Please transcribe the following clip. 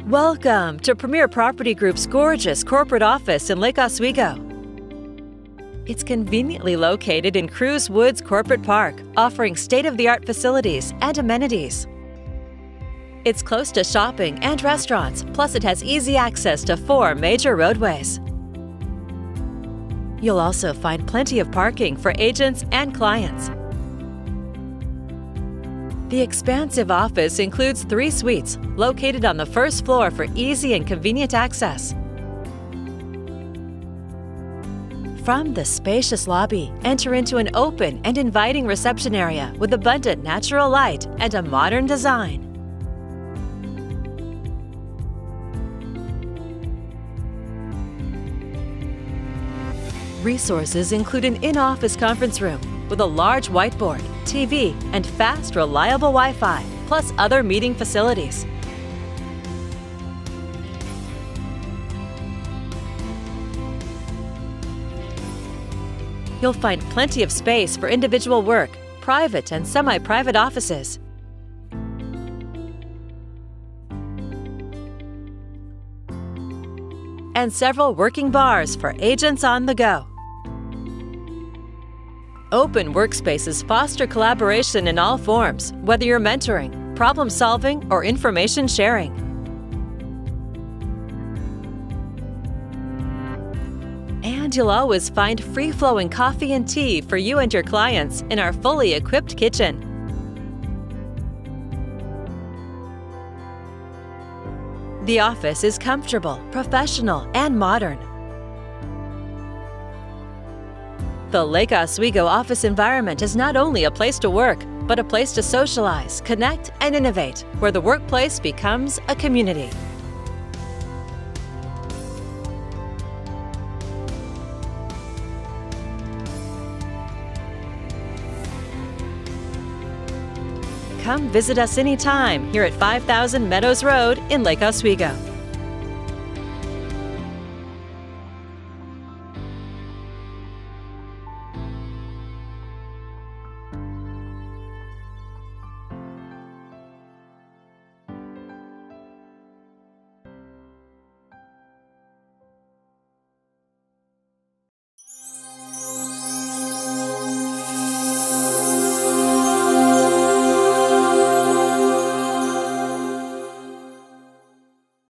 Welcome to Premier Property Group's gorgeous corporate office in Lake Oswego. It's conveniently located in Kruse Woods Corporate Park, offering state-of-the-art facilities and amenities. It's close to shopping and restaurants, plus it has easy access to 4 major roadways. You'll also find plenty of parking for agents and clients. The expansive office includes 3 suites located on the first floor for easy and convenient access. From the spacious lobby, enter into an open and inviting reception area with abundant natural light and a modern design. Resources include an in-office conference room with a large whiteboard, TV, and fast, reliable Wi-Fi, plus other meeting facilities. You'll find plenty of space for individual work, private and semi-private offices. And several working bars for agents on the go. Open workspaces foster collaboration in all forms, whether you're mentoring, problem-solving, or information sharing. And you'll always find free-flowing coffee and tea for you and your clients in our fully equipped kitchen. The office is comfortable, professional, and modern. The Lake Oswego office environment is not only a place to work, but a place to socialize, connect, and innovate, where the workplace becomes a community. Come visit us anytime here at 5000 Meadows Road in Lake Oswego.